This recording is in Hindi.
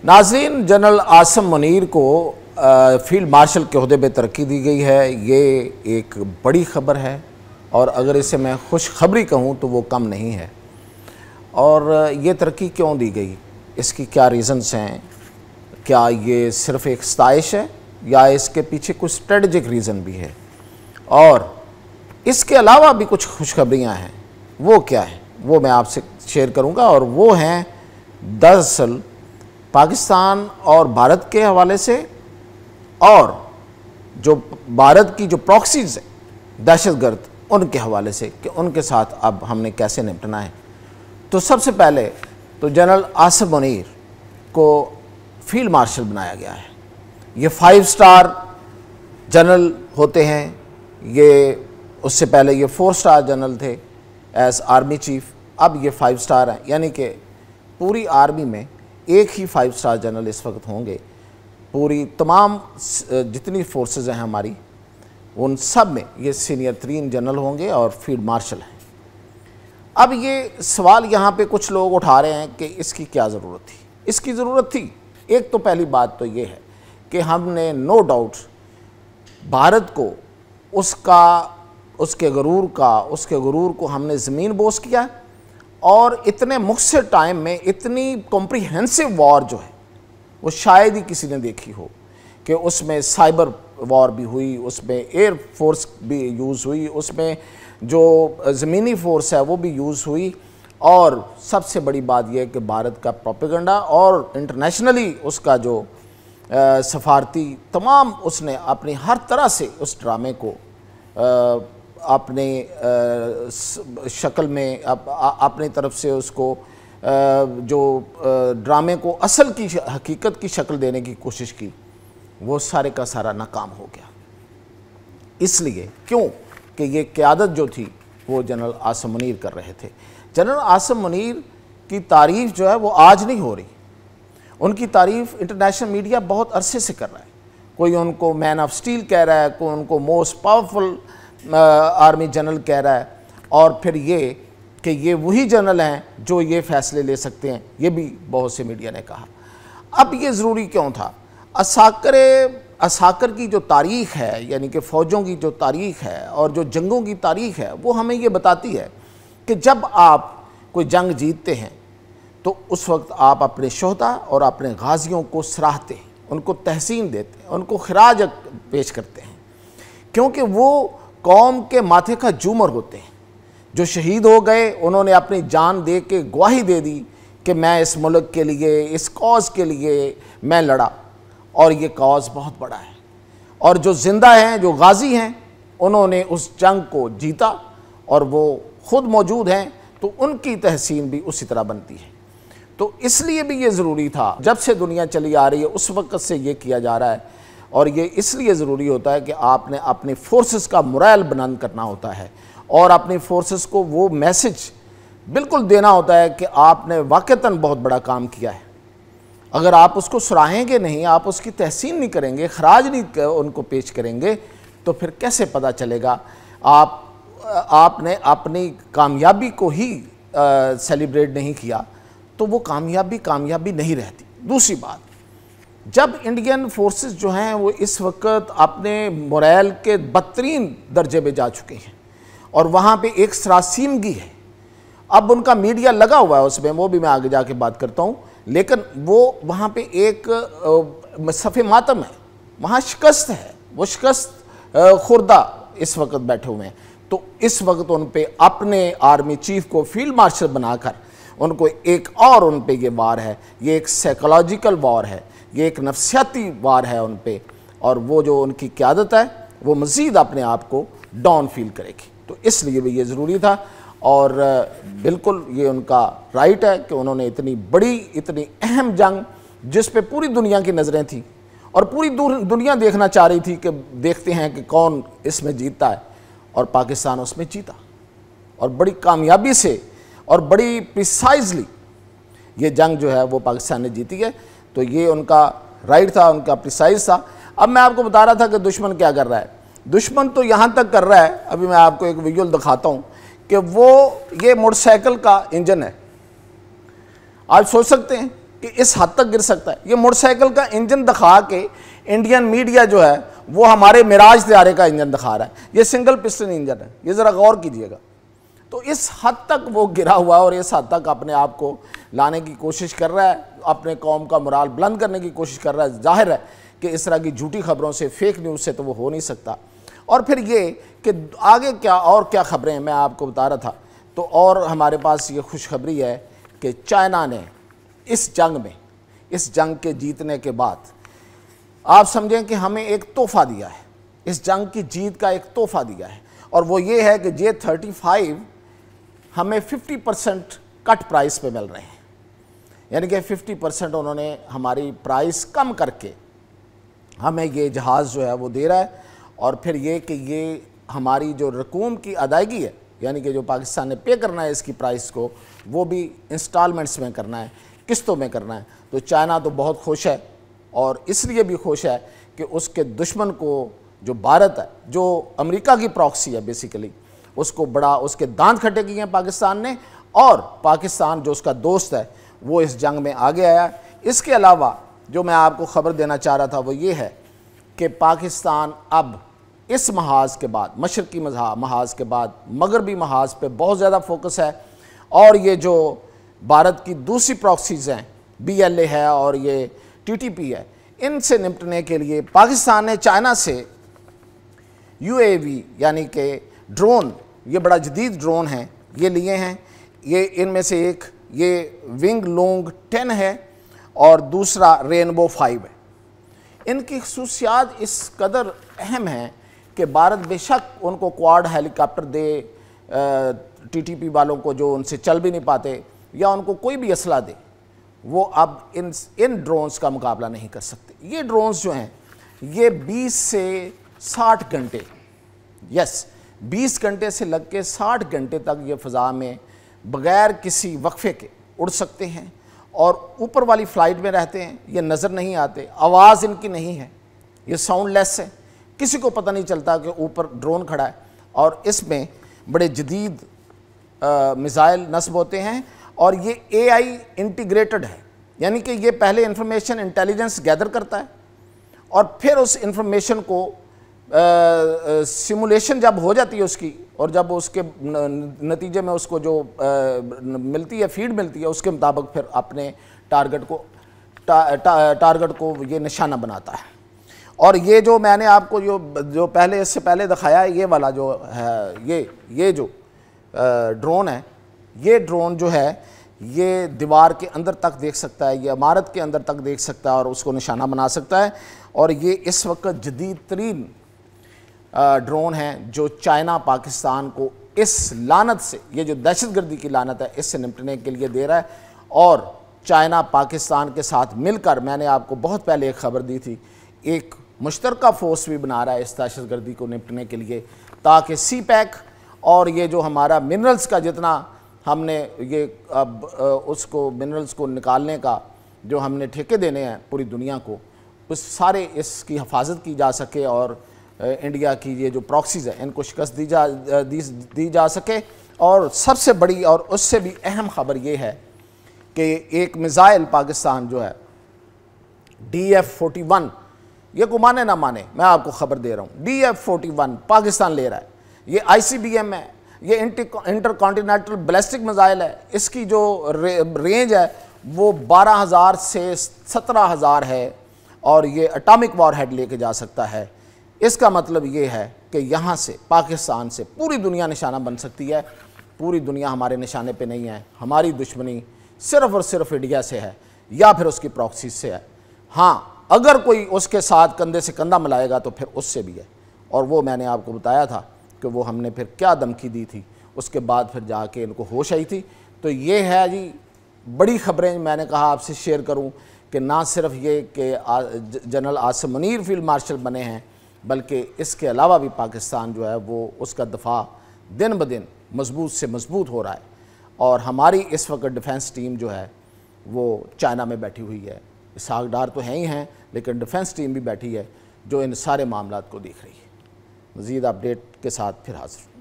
नाज़रीन, जनरल आसिम मुनीर को फील्ड मार्शल के ओहदे पे तरक्की दी गई है। ये एक बड़ी ख़बर है और अगर इसे मैं खुशखबरी कहूँ तो वो कम नहीं है। और ये तरक्की क्यों दी गई, इसकी क्या रीज़न्स हैं? क्या ये सिर्फ़ एक सताइश है या इसके पीछे कुछ स्ट्रेटजिक रीज़न भी है? और इसके अलावा भी कुछ खुशखबरियाँ हैं, वो क्या है वो मैं आपसे शेयर करूँगा। और वो हैं दरअसल पाकिस्तान और भारत के हवाले से, और जो भारत की जो प्रॉक्सीज़ हैं दहशतगर्द, उनके हवाले से कि उनके साथ अब हमने कैसे निपटना है। तो सबसे पहले तो जनरल आसिम मुनीर को फील्ड मार्शल बनाया गया है। ये 5 स्टार जनरल होते हैं, ये उससे पहले ये 4 स्टार जनरल थे एज आर्मी चीफ, अब ये 5 स्टार हैं। यानी कि पूरी आर्मी में एक ही 5 स्टार जनरल इस वक्त होंगे। पूरी तमाम जितनी फोर्सेस हैं हमारी, उन सब में ये सीनियर 3 जनरल होंगे और फील्ड मार्शल हैं। अब ये सवाल यहाँ पे कुछ लोग उठा रहे हैं कि इसकी क्या ज़रूरत थी। इसकी ज़रूरत थी, एक तो पहली बात तो ये है कि हमने नो डाउट भारत को उसके गुरूर को हमने ज़मीन बोस किया। और इतने मुख्तर टाइम में इतनी कॉम्प्रिहेंसिव वॉर जो है वो शायद ही किसी ने देखी हो, कि उसमें साइबर वॉर भी हुई, उसमें एयर फोर्स भी यूज़ हुई, उसमें जो ज़मीनी फ़ोर्स है वो भी यूज़ हुई। और सबसे बड़ी बात यह है कि भारत का प्रोपेगेंडा और इंटरनेशनली उसका जो सफारती तमाम, उसने अपनी हर तरह से उस ड्रामे को अपने शक्ल में अपनी तरफ से उसको जो ड्रामे को असल की हकीकत की शक्ल देने की कोशिश की, वो सारे का सारा नाकाम हो गया। इसलिए क्यों कि ये क़यादत जो थी वो जनरल आसिम मुनीर कर रहे थे। जनरल आसिम मुनीर की तारीफ़ जो है वो आज नहीं हो रही, उनकी तारीफ़ इंटरनेशनल मीडिया बहुत अरसे से कर रहा है। कोई उनको मैन ऑफ स्टील कह रहा है, कोई उनको मोस्ट पावरफुल आर्मी जनरल कह रहा है, और फिर ये कि ये वही जनरल हैं जो ये फ़ैसले ले सकते हैं, ये भी बहुत से मीडिया ने कहा। अब ये ज़रूरी क्यों था? असाकर की जो तारीख़ है, यानी कि फ़ौजों की जो तारीख़ है और जो जंगों की तारीख़ है, वो हमें ये बताती है कि जब आप कोई जंग जीतते हैं तो उस वक्त आप अपने शोहदा और अपने गाजियों को सराहते हैं, उनको तहसीन देते हैं, उनको खिराज पेश करते हैं, क्योंकि वो कौम के माथे का जूमर होते हैं। जो शहीद हो गए, उन्होंने अपनी जान दे के गवाही दे दी कि मैं इस मुल्क के लिए, इस कौज़ के लिए मैं लड़ा, और ये कौज़ बहुत बड़ा है। और जो ज़िंदा हैं, जो गाज़ी हैं, उन्होंने उस जंग को जीता और वो ख़ुद मौजूद हैं, तो उनकी तहसीन भी उसी तरह बनती है। तो इसलिए भी ये ज़रूरी था, जब से दुनिया चली आ रही है उस वक़्त से ये किया जा रहा है। और ये इसलिए ज़रूरी होता है कि आपने अपने फोर्सेस का मोरल बुलंद करना होता है और अपनी फोर्सेस को वो मैसेज बिल्कुल देना होता है कि आपने वाक़तन बहुत बड़ा काम किया है। अगर आप उसको सराहेंगे नहीं, आप उसकी तहसीन नहीं करेंगे, खराज नहीं उनको पेश करेंगे, तो फिर कैसे पता चलेगा? आपने अपनी कामयाबी को ही सेलिब्रेट नहीं किया तो वो कामयाबी नहीं रहती। दूसरी बात, जब इंडियन फोर्सेस जो हैं वो इस वक्त अपने मोरल के बदतरीन दर्जे पे जा चुके हैं और वहाँ पे एक सरासीमगी है। अब उनका मीडिया लगा हुआ है उसमें, वो भी मैं आगे जाके बात करता हूँ, लेकिन वो वहाँ पे एक सफ़े मातम है, वहाँ शिकस्त है, वो शिकस्त खुर्दा इस वक्त बैठे हुए हैं। तो इस वक्त उन पे अपने आर्मी चीफ को फील्ड मार्शल बनाकर उनको एक और उन पे ये वार है, ये एक साइकोलॉजिकल वार है, ये एक नफ्सियाती वार है उन पे, और वो जो उनकी क़यादत है वो मज़ीद अपने आप को डाउन फील करेगी। तो इसलिए भी ये ज़रूरी था और बिल्कुल ये उनका राइट है कि उन्होंने इतनी बड़ी, इतनी अहम जंग, जिस पे पूरी दुनिया की नज़रें थी और पूरी दुनिया देखना चाह रही थी कि देखते हैं कि कौन इसमें जीतता है, और पाकिस्तान उसमें जीता और बड़ी कामयाबी से और बड़ी प्रिसाइजली ये जंग जो है वो पाकिस्तान ने जीती है। तो ये उनका राइट था, उनका प्रिसाइज था। अब मैं आपको बता रहा था कि दुश्मन क्या कर रहा है। दुश्मन तो यहाँ तक कर रहा है, अभी मैं आपको एक विजुअल दिखाता हूँ कि वो ये मोटरसाइकिल का इंजन है। आप सोच सकते हैं कि इस हद तक गिर सकता है। ये मोटरसाइकिल का इंजन दिखा के इंडियन मीडिया जो है वो हमारे मिराज तैयारे का इंजन दिखा रहा है। ये सिंगल पिस्टन इंजन है, ये ज़रा गौर कीजिएगा। तो इस हद तक वो गिरा हुआ और इस हद तक अपने आप को लाने की कोशिश कर रहा है, अपने कौम का मोराल बुलंद करने की कोशिश कर रहा है। जाहिर है कि इस तरह की झूठी खबरों से, फेक न्यूज़ से तो वो हो नहीं सकता। और फिर ये कि आगे क्या और क्या खबरें मैं आपको बता रहा था, तो और हमारे पास ये खुशखबरी है कि चाइना ने इस जंग के जीतने के बाद आप समझें कि हमें एक तोहफ़ा दिया है, इस जंग की जीत का एक तोहफ़ा दिया है, और वो ये है कि J-35 हमें 50% कट प्राइस पे मिल रहे हैं। यानी कि 50% उन्होंने हमारी प्राइस कम करके हमें ये जहाज़ जो है वो दे रहा है। और फिर ये कि ये हमारी जो रकूम की अदायगी है, यानी कि जो पाकिस्तान ने पे करना है इसकी प्राइस को, वो भी इंस्टॉलमेंट्स में करना है, किस्तों में करना है। तो चाइना तो बहुत खुश है, और इसलिए भी खुश है कि उसके दुश्मन को, जो भारत है, जो अमेरिका की प्रॉक्सी है बेसिकली, उसको बड़ा उसके दांत खट्टे किए हैं पाकिस्तान ने, और पाकिस्तान जो उसका दोस्त है वो इस जंग में आगे आया। इसके अलावा जो मैं आपको ख़बर देना चाह रहा था वो ये है कि पाकिस्तान अब इस महाज के बाद, मशरकी महाज के बाद, मगरबी महाज पे बहुत ज़्यादा फोकस है। और ये जो भारत की दूसरी प्रॉक्सीज़ हैं, BLA है और ये TTP है, इनसे निपटने के लिए पाकिस्तान ने चाइना से UAV यानी कि ड्रोन, ये बड़ा जदीद ड्रोन है, ये लिए हैं। ये इनमें से एक ये विंग लोंग 10 है और दूसरा रेनबो 5 है। इनकी खसूसियात इस कदर अहम हैं कि भारत बेशक उनको क्वाड हेलीकॉप्टर दे, TTP वालों को जो उनसे चल भी नहीं पाते, या उनको कोई भी असला दे, वो अब इन ड्रोन्स का मुकाबला नहीं कर सकते। ये ड्रोन्स जो हैं ये 20 से 60 घंटे, 20 घंटे से लग के 60 घंटे तक ये फ़ज़ा में बग़ैर किसी वक्फे के उड़ सकते हैं, और ऊपर वाली फ़्लाइट में रहते हैं। ये नज़र नहीं आते, आवाज़ इनकी नहीं है, ये साउंडलेस है, किसी को पता नहीं चलता कि ऊपर ड्रोन खड़ा है। और इसमें बड़े जदीद मिसाइल नस्ब होते हैं, और ये AI इंटीग्रेटेड है, यानी कि ये पहले इंफॉर्मेशन इंटेलिजेंस गैदर करता है, और फिर उस इंफॉर्मेशन को सिमुलेशन जब हो जाती है उसकी, और जब उसके नतीजे में उसको जो मिलती है, फीड मिलती है, उसके मुताबिक फिर अपने टारगेट को ये निशाना बनाता है। और ये जो मैंने आपको जो पहले इससे पहले दिखाया है, ये वाला जो है, ये जो ड्रोन है, ये ड्रोन जो है ये दीवार के अंदर तक देख सकता है, ये इमारत के अंदर तक देख सकता है और उसको निशाना बना सकता है। और ये इस वक्त जदीद तरीन ड्रोन हैं जो चाइना पाकिस्तान को इस लानत से, ये जो दहशतगर्दी की लानत है, इससे निपटने के लिए दे रहा है। और चाइना पाकिस्तान के साथ मिलकर, मैंने आपको बहुत पहले एक ख़बर दी थी, एक मुश्तरका फोर्स भी बना रहा है इस दहशतगर्दी को निपटने के लिए, ताकि CPEC और ये जो हमारा मिनरल्स का जितना हमने ये अब उसको मिनरल्स को निकालने का जो हमने ठेके देने हैं पूरी दुनिया को, उस सारे इसकी हिफाजत की जा सके, और इंडिया की ये जो प्रॉक्सीज़ हैं इनको शिकस्त दी जा सके। और सबसे बड़ी और उससे भी अहम ख़बर ये है कि एक मिसाइल पाकिस्तान जो है DF-41, ये को माने ना माने, मैं आपको ख़बर दे रहा हूँ, DF-41 पाकिस्तान ले रहा है। ये ICBM है, ये इंटरकॉन्टिनेंटल बैलिस्टिक मिसाइल है। इसकी जो रेंज है वो 12,000 से 17,000 है, और ये एटॉमिक वॉरहेड लेके जा सकता है। इसका मतलब ये है कि यहाँ से, पाकिस्तान से पूरी दुनिया निशाना बन सकती है। पूरी दुनिया हमारे निशाने पे नहीं है, हमारी दुश्मनी सिर्फ़ और सिर्फ इंडिया से है या फिर उसकी प्रॉक्सी से है। हाँ, अगर कोई उसके साथ कंधे से कंधा मिलाएगा तो फिर उससे भी है। और वो मैंने आपको बताया था कि वो हमने फिर क्या धमकी दी थी, उसके बाद फिर जाके इनको होश आई थी। तो ये है जी बड़ी ख़बरें मैंने कहा आपसे शेयर करूं कि ना सिर्फ ये कि general Asim Munir field marshal बने हैं, बल्कि इसके अलावा भी पाकिस्तान जो है वो उसका दफ़ा दिन ब दिन मजबूत से मजबूत हो रहा है। और हमारी इस वक्त डिफेंस टीम जो है वो चाइना में बैठी हुई है। इसहाक डार तो हैं ही हैं, लेकिन डिफेंस टीम भी बैठी है जो इन सारे मामलात को देख रही है। मज़ीद अपडेट के साथ फिर हाज़िर।